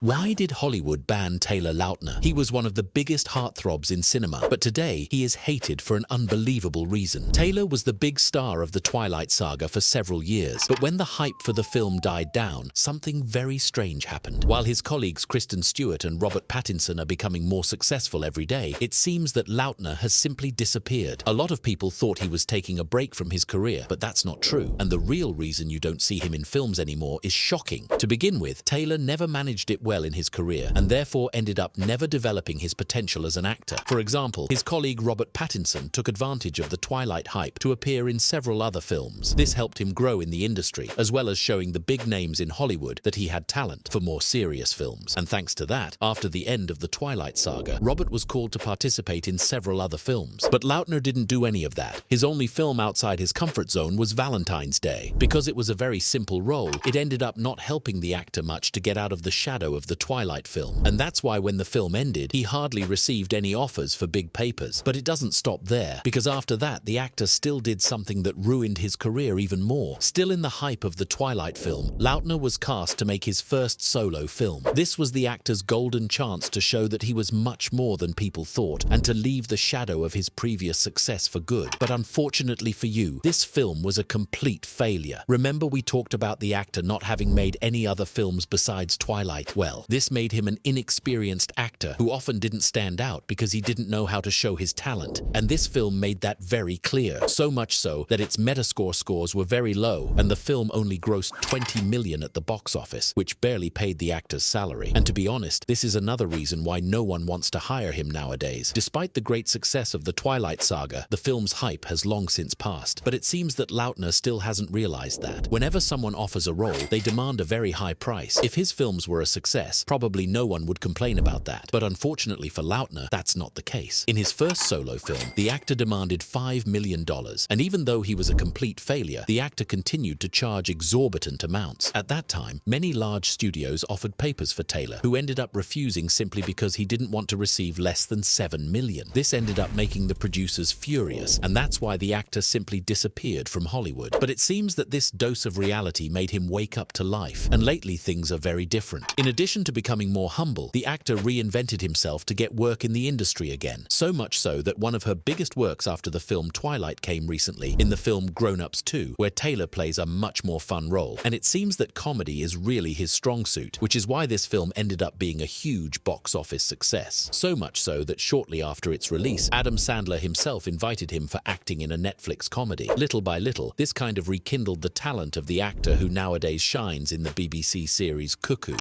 Why did Hollywood ban Taylor Lautner? He was one of the biggest heartthrobs in cinema, but today he is hated for an unbelievable reason. Taylor was the big star of the Twilight saga for several years, but when the hype for the film died down, something very strange happened. While his colleagues Kristen Stewart and Robert Pattinson are becoming more successful every day, it seems that Lautner has simply disappeared. A lot of people thought he was taking a break from his career, but that's not true. And the real reason you don't see him in films anymore is shocking. To begin with, Taylor never managed it well in his career and therefore ended up never developing his potential as an actor. For example, his colleague Robert Pattinson took advantage of the Twilight hype to appear in several other films. This helped him grow in the industry, as well as showing the big names in Hollywood that he had talent for more serious films. And thanks to that, after the end of the Twilight saga, Robert was called to participate in several other films. But Lautner didn't do any of that. His only film outside his comfort zone was Valentine's Day. Because it was a very simple role, it ended up not helping the actor much to get out of the shadow of the Twilight film. And that's why when the film ended, he hardly received any offers for big papers. But it doesn't stop there, because after that, the actor still did something that ruined his career even more. Still in the hype of the Twilight film, Lautner was cast to make his first solo film. This was the actor's golden chance to show that he was much more than people thought, and to leave the shadow of his previous success for good. But unfortunately for you, this film was a complete failure. Remember we talked about the actor not having made any other films besides Twilight? Well, this made him an inexperienced actor who often didn't stand out because he didn't know how to show his talent. And this film made that very clear, so much so that its Metascore scores were very low, and the film only grossed 20 million at the box office, which barely paid the actor's salary. And to be honest, this is another reason why no one wants to hire him nowadays. Despite the great success of the Twilight saga, the film's hype has long since passed. But it seems that Lautner still hasn't realized that. Whenever someone offers a role, they demand a very high price. If his films were a success, probably no one would complain about that. But unfortunately for Lautner, that's not the case. In his first solo film, the actor demanded $5 million, and even though he was a complete failure, the actor continued to charge exorbitant amounts. At that time, many large studios offered papers for Taylor, who ended up refusing simply because he didn't want to receive less than $7 million. This ended up making the producers furious, and that's why the actor simply disappeared from Hollywood. But it seems that this dose of reality made him wake up to life, and lately things are very different. In addition to becoming more humble, the actor reinvented himself to get work in the industry again. So much so that one of her biggest works after the film Twilight came recently, in the film Grown Ups 2, where Taylor plays a much more fun role. And it seems that comedy is really his strong suit, which is why this film ended up being a huge box office success. So much so that shortly after its release, Adam Sandler himself invited him for acting in a Netflix comedy. Little by little, this kind of rekindled the talent of the actor who nowadays shines in the BBC series Cuckoo.